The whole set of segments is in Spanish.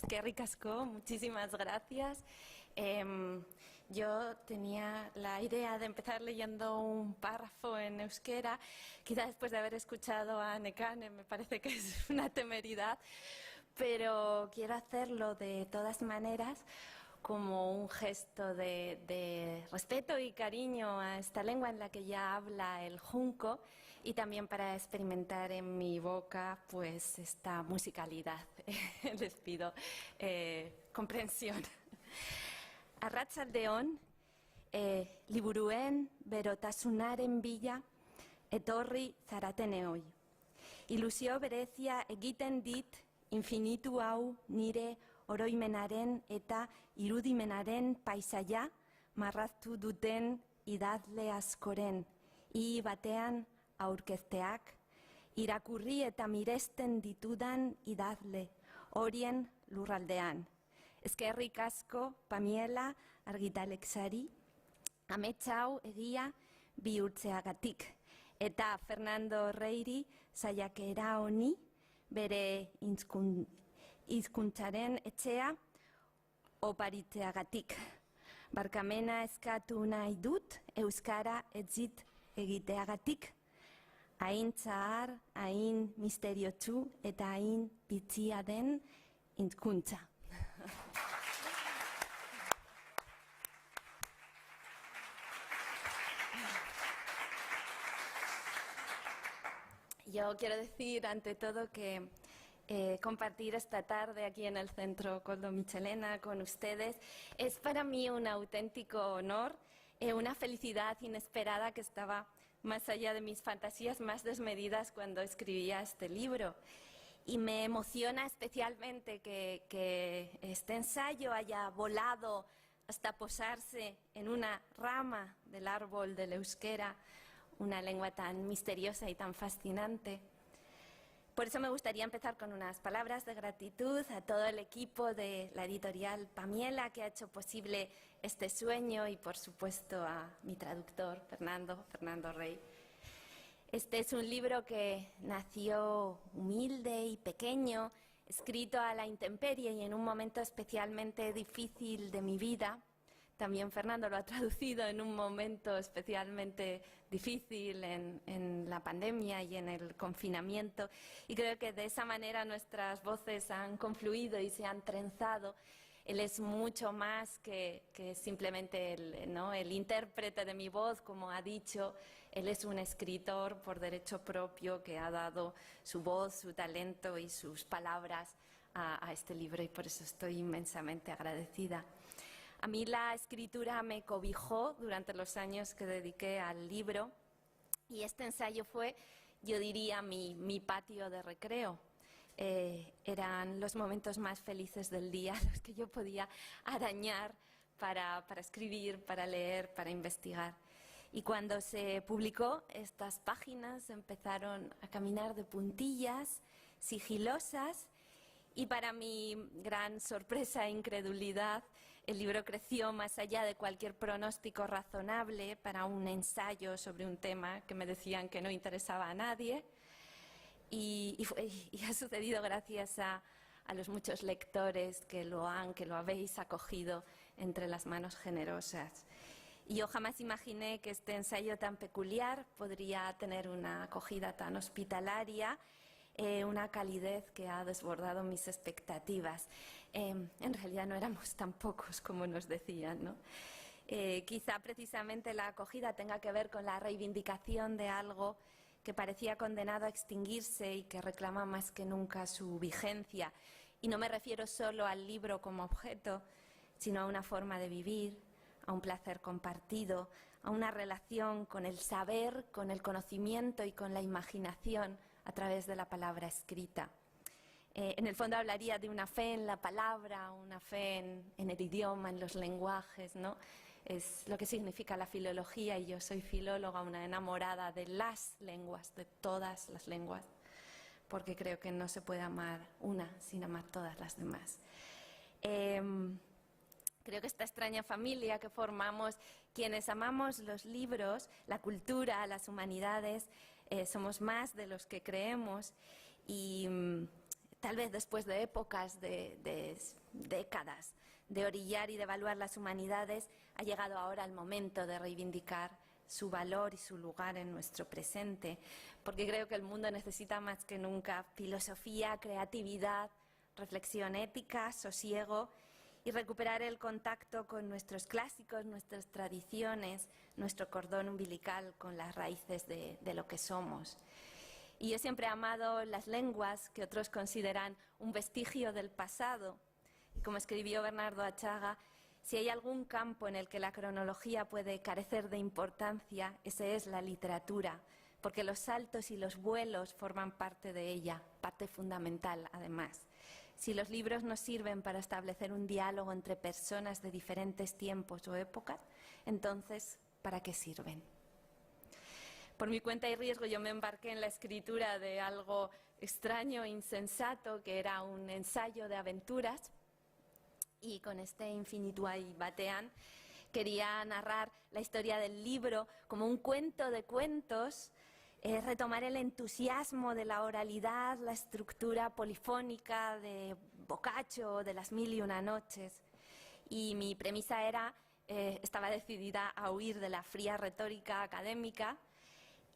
Eskerrik asko, muchísimas gracias. Yo tenía la idea de empezar leyendo un párrafo en euskera, quizá después de haber escuchado a Nekane, me parece que es una temeridad, pero quiero hacerlo de todas maneras como un gesto de respeto y cariño a esta lengua en la que ya habla el junco y también para experimentar en mi boca pues esta musicalidad. Les pido comprensión. Arratsaldeon, liburuen berotasunaren bila etorri zarateneoi. Ilusio berezia egiten dit infinitu hau nire oroimenaren eta irudimenaren paisaia marraztu duten idazle askoren hi batean aurkezteak, irakurri eta miresten ditudan idazle horien lurraldean. Eskerrik asko Pamiela argitalexari, amets hau egia bihurtzeagatik, eta Fernando Reiri saiakera honi bere hizkuntzaren etxea oparitzeagatik. Barkamena eskatu nahi dut euskara etzit egiteagatik. Hain zahar, hain misteriotsu eta hain bitxia den hizkuntza. Yo quiero decir ante todo que compartir esta tarde aquí en el Centro Koldo Mitxelena con ustedes es para mí un auténtico honor, una felicidad inesperada que estaba más allá de mis fantasías más desmedidas cuando escribía este libro. Y me emociona especialmente que este ensayo haya volado hasta posarse en una rama del árbol del euskera, una lengua tan misteriosa y tan fascinante. Por eso me gustaría empezar con unas palabras de gratitud a todo el equipo de la editorial Pamiela que ha hecho posible este sueño y, por supuesto, a mi traductor, Fernando Rey. Este es un libro que nació humilde y pequeño, escrito a la intemperie y en un momento especialmente difícil de mi vida. También Fernando lo ha traducido en un momento especialmente difícil en la pandemia y en el confinamiento. Y creo que de esa manera nuestras voces han confluido y se han trenzado. Él es mucho más que simplemente el intérprete de mi voz, como ha dicho. Él es un escritor por derecho propio que ha dado su voz, su talento y sus palabras a este libro y por eso estoy inmensamente agradecida. A mí la escritura me cobijó durante los años que dediqué al libro y este ensayo fue, yo diría, mi patio de recreo. Eran los momentos más felices del día, los que yo podía arañar para escribir, para leer, para investigar. Y cuando se publicó, estas páginas empezaron a caminar de puntillas, sigilosas, y para mi gran sorpresa e incredulidad, el libro creció más allá de cualquier pronóstico razonable para un ensayo sobre un tema que me decían que no interesaba a nadie. Y ha sucedido gracias a los muchos lectores que lo habéis acogido entre las manos generosas. Y yo jamás imaginé que este ensayo tan peculiar podría tener una acogida tan hospitalaria, una calidez que ha desbordado mis expectativas. En realidad no éramos tan pocos como nos decían, ¿no? Quizá precisamente la acogida tenga que ver con la reivindicación de algo que parecía condenado a extinguirse y que reclama más que nunca su vigencia. Y no me refiero solo al libro como objeto, sino a una forma de vivir, a un placer compartido, a una relación con el saber, con el conocimiento y con la imaginación a través de la palabra escrita. En el fondo hablaría de una fe en la palabra, una fe en el idioma, en los lenguajes, ¿no? Es lo que significa la filología y yo soy filóloga, una enamorada de las lenguas, de todas las lenguas, porque creo que no se puede amar una sin amar todas las demás. Creo que esta extraña familia que formamos quienes amamos los libros, la cultura, las humanidades, somos más de los que creemos y tal vez después de épocas, de décadas, de orillar y de evaluar las humanidades, ha llegado ahora el momento de reivindicar su valor y su lugar en nuestro presente, porque creo que el mundo necesita más que nunca filosofía, creatividad, reflexión ética, sosiego y recuperar el contacto con nuestros clásicos, nuestras tradiciones, nuestro cordón umbilical con las raíces de lo que somos. Y yo siempre he amado las lenguas que otros consideran un vestigio del pasado. Y como escribió Bernardo Achaga, si hay algún campo en el que la cronología puede carecer de importancia, ese es la literatura, porque los saltos y los vuelos forman parte de ella, parte fundamental además. Si los libros nos sirven para establecer un diálogo entre personas de diferentes tiempos o épocas, entonces, ¿para qué sirven? Por mi cuenta y riesgo yo me embarqué en la escritura de algo extraño e insensato, que era un ensayo de aventuras, y con este Infinitua y Batean quería narrar la historia del libro como un cuento de cuentos, retomar el entusiasmo de la oralidad, la estructura polifónica de Boccaccio, de las Mil y una noches. Y mi premisa estaba decidida a huir de la fría retórica académica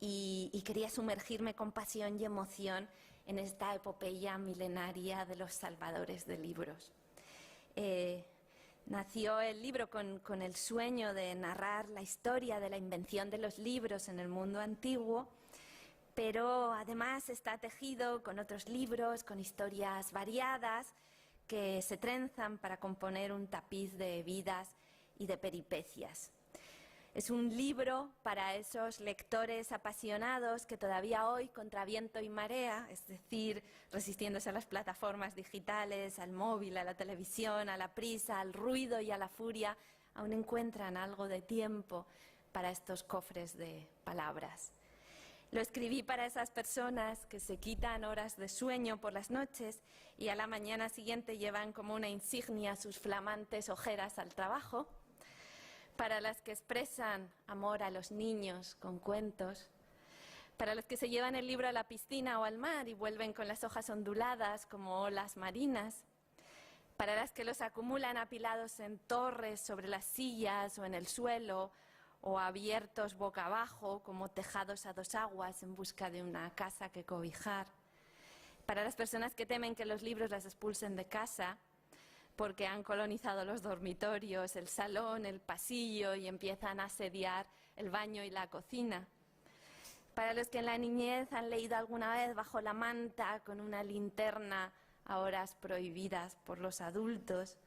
y quería sumergirme con pasión y emoción en esta epopeya milenaria de los salvadores de libros. Nació el libro con el sueño de narrar la historia de la invención de los libros en el mundo antiguo, pero además está tejido con otros libros, con historias variadas que se trenzan para componer un tapiz de vidas y de peripecias. Es un libro para esos lectores apasionados que todavía hoy, contra viento y marea, es decir, resistiéndose a las plataformas digitales, al móvil, a la televisión, a la prisa, al ruido y a la furia, aún encuentran algo de tiempo para estos cofres de palabras. Lo escribí para esas personas que se quitan horas de sueño por las noches y a la mañana siguiente llevan como una insignia sus flamantes ojeras al trabajo, para las que expresan amor a los niños con cuentos, para los que se llevan el libro a la piscina o al mar y vuelven con las hojas onduladas como olas marinas, para las que los acumulan apilados en torres sobre las sillas o en el suelo, o abiertos boca abajo como tejados a dos aguas en busca de una casa que cobijar, para las personas que temen que los libros las expulsen de casa, porque han colonizado los dormitorios, el salón, el pasillo y empiezan a asediar el baño y la cocina. Para los que en la niñez han leído alguna vez bajo la manta con una linterna a horas prohibidas por los adultos.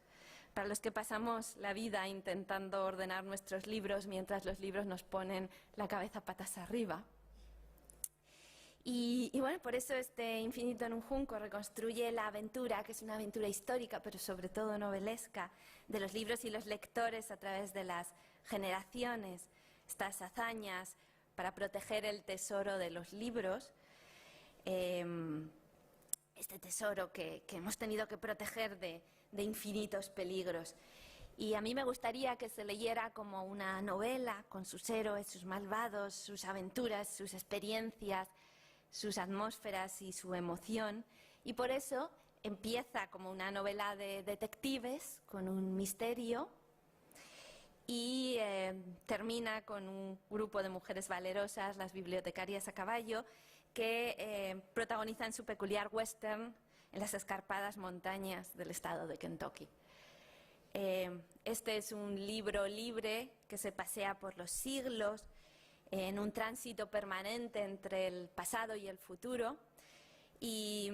Para los que pasamos la vida intentando ordenar nuestros libros mientras los libros nos ponen la cabeza patas arriba. Y bueno, por eso este Infinito en un junco reconstruye la aventura, que es una aventura histórica, pero sobre todo novelesca, de los libros y los lectores a través de las generaciones, estas hazañas para proteger el tesoro de los libros, este tesoro que hemos tenido que proteger de infinitos peligros. Y a mí me gustaría que se leyera como una novela, con sus héroes, sus malvados, sus aventuras, sus experiencias, sus atmósferas y su emoción, y por eso empieza como una novela de detectives con un misterio y termina con un grupo de mujeres valerosas, las bibliotecarias a caballo, que protagonizan su peculiar western en las escarpadas montañas del estado de Kentucky. Este es un libro libre que se pasea por los siglos, en un tránsito permanente entre el pasado y el futuro, y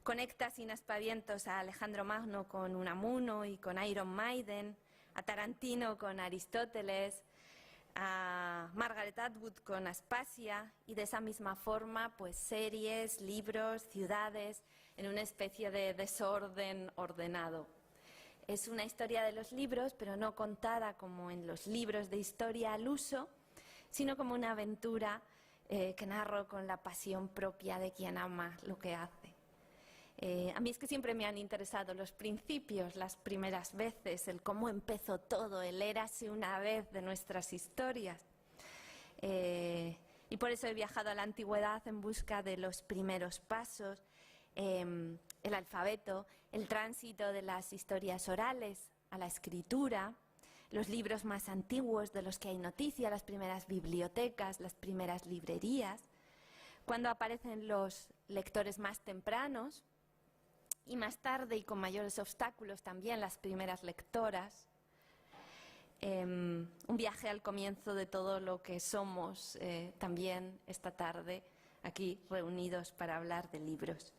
conecta sin aspavientos a Alejandro Magno con Unamuno y con Iron Maiden, a Tarantino con Aristóteles, a Margaret Atwood con Aspasia, y de esa misma forma pues series, libros, ciudades, en una especie de desorden ordenado. Es una historia de los libros, pero no contada como en los libros de historia al uso, sino como una aventura que narro con la pasión propia de quien ama lo que hace. A mí es que siempre me han interesado los principios, las primeras veces, el cómo empezó todo, el érase una vez de nuestras historias. Y por eso he viajado a la antigüedad en busca de los primeros pasos. He el alfabeto, el tránsito de las historias orales a la escritura, los libros más antiguos de los que hay noticia, las primeras bibliotecas, las primeras librerías, cuando aparecen los lectores más tempranos y más tarde y con mayores obstáculos también las primeras lectoras. Un viaje al comienzo de todo lo que somos también esta tarde aquí reunidos para hablar de libros.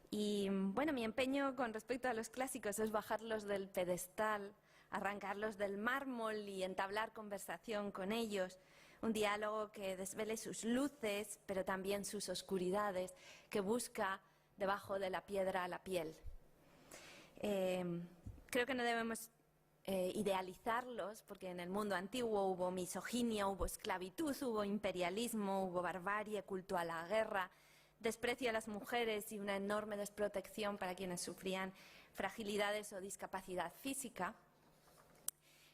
Y bueno, mi empeño con respecto a los clásicos es bajarlos del pedestal, arrancarlos del mármol y entablar conversación con ellos, un diálogo que desvele sus luces, pero también sus oscuridades, que busca debajo de la piedra la piel. Creo que no debemos idealizarlos, porque en el mundo antiguo hubo misoginia, hubo esclavitud, hubo imperialismo, hubo barbarie, culto a la guerra, desprecio a las mujeres y una enorme desprotección para quienes sufrían fragilidades o discapacidad física.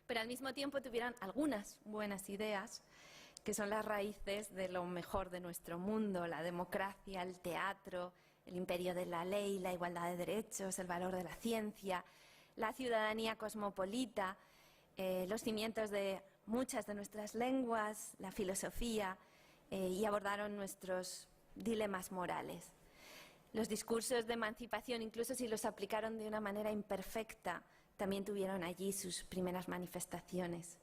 Pero al mismo tiempo tuvieron algunas buenas ideas, que son las raíces de lo mejor de nuestro mundo: la democracia, el teatro, el imperio de la ley, la igualdad de derechos, el valor de la ciencia, la ciudadanía cosmopolita, los cimientos de muchas de nuestras lenguas, la filosofía, y abordaron nuestros dilemas morales. Los discursos de emancipación, incluso si los aplicaron de una manera imperfecta, también tuvieron allí sus primeras manifestaciones.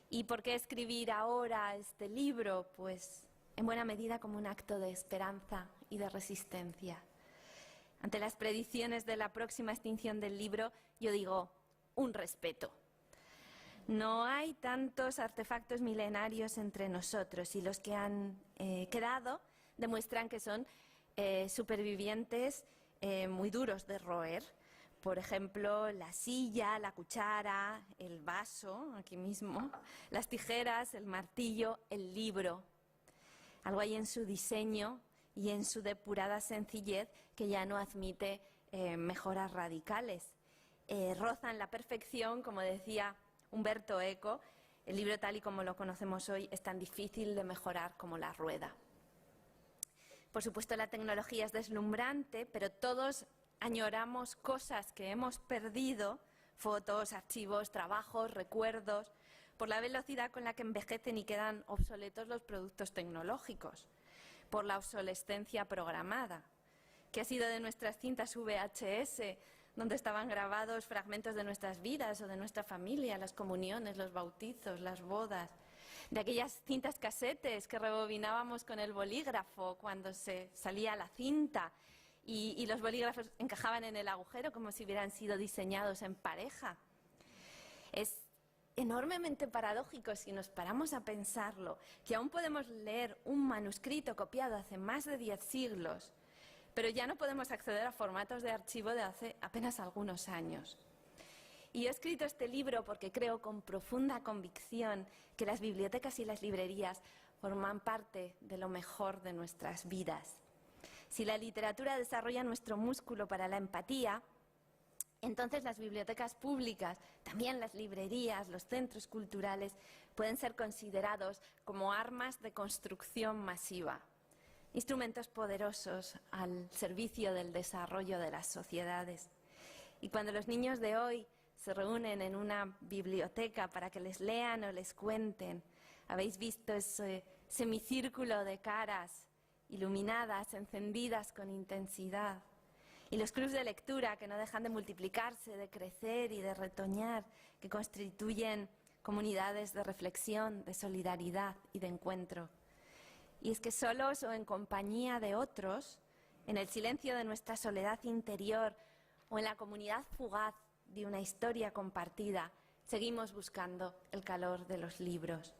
¿Y por qué escribir ahora este libro? Pues en buena medida como un acto de esperanza y de resistencia. Ante las predicciones de la próxima extinción del libro, yo digo, un respeto. No hay tantos artefactos milenarios entre nosotros y los que han quedado demuestran que son supervivientes muy duros de roer. Por ejemplo, la silla, la cuchara, el vaso, aquí mismo, las tijeras, el martillo, el libro. Algo hay en su diseño y en su depurada sencillez que ya no admite mejoras radicales. Rozan la perfección, como decía Umberto Eco. El libro tal y como lo conocemos hoy es tan difícil de mejorar como la rueda. Por supuesto, la tecnología es deslumbrante, pero todos añoramos cosas que hemos perdido, fotos, archivos, trabajos, recuerdos, por la velocidad con la que envejecen y quedan obsoletos los productos tecnológicos, por la obsolescencia programada. ¿Qué ha sido de nuestras cintas VHS, donde estaban grabados fragmentos de nuestras vidas o de nuestra familia, las comuniones, los bautizos, las bodas? De aquellas cintas casetes que rebobinábamos con el bolígrafo cuando se salía la cinta y los bolígrafos encajaban en el agujero como si hubieran sido diseñados en pareja. Es enormemente paradójico, si nos paramos a pensarlo, que aún podemos leer un manuscrito copiado hace más de 10 siglos, pero ya no podemos acceder a formatos de archivo de hace apenas algunos años. Y he escrito este libro porque creo con profunda convicción que las bibliotecas y las librerías forman parte de lo mejor de nuestras vidas. Si la literatura desarrolla nuestro músculo para la empatía, entonces las bibliotecas públicas, también las librerías, los centros culturales, pueden ser considerados como armas de construcción masiva, instrumentos poderosos al servicio del desarrollo de las sociedades. Y cuando los niños de hoy se reúnen en una biblioteca para que les lean o les cuenten, habéis visto ese semicírculo de caras iluminadas, encendidas con intensidad, y los clubs de lectura que no dejan de multiplicarse, de crecer y de retoñar, que constituyen comunidades de reflexión, de solidaridad y de encuentro. Y es que solos o en compañía de otros, en el silencio de nuestra soledad interior o en la comunidad fugaz de una historia compartida, seguimos buscando el calor de los libros.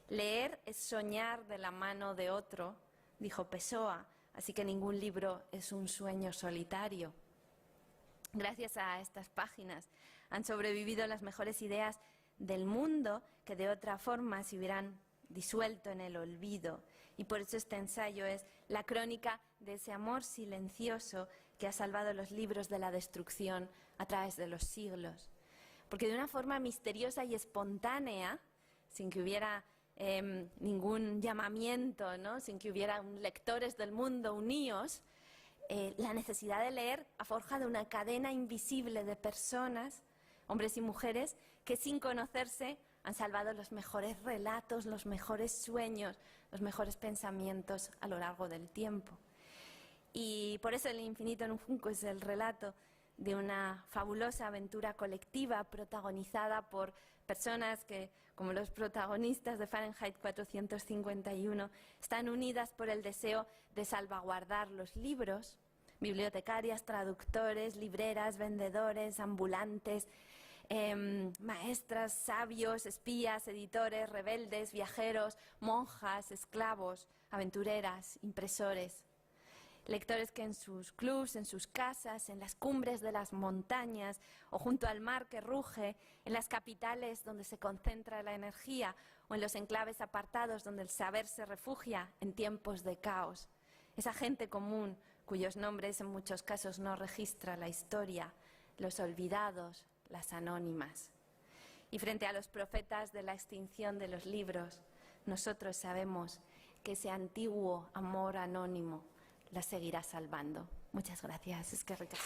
Leer es soñar de la mano de otro, dijo Pessoa, así que ningún libro es un sueño solitario. Gracias a estas páginas han sobrevivido las mejores ideas del mundo que de otra forma se hubieran disuelto en el olvido. Y por eso este ensayo es la crónica de ese amor silencioso que ha salvado los libros de la destrucción a través de los siglos. Porque de una forma misteriosa y espontánea, sin que hubiera ningún llamamiento, ¿no? Sin que hubiera lectores del mundo, uníos, la necesidad de leer ha forjado una cadena invisible de personas, hombres y mujeres, que sin conocerse han salvado los mejores relatos, los mejores sueños, los mejores pensamientos a lo largo del tiempo. Y por eso El infinito en un junco es el relato de una fabulosa aventura colectiva protagonizada por personas que, como los protagonistas de Fahrenheit 451, están unidas por el deseo de salvaguardar los libros, bibliotecarias, traductores, libreras, vendedores, ambulantes, maestras, sabios, espías, editores, rebeldes, viajeros, monjas, esclavos, aventureras, impresores. Lectores que en sus clubs, en sus casas, en las cumbres de las montañas o junto al mar que ruge, en las capitales donde se concentra la energía o en los enclaves apartados donde el saber se refugia en tiempos de caos. Esa gente común cuyos nombres en muchos casos no registra la historia, los olvidados, las anónimas. Y frente a los profetas de la extinción de los libros, nosotros sabemos que ese antiguo amor anónimo la seguirá salvando. Muchas gracias. Es que ricas.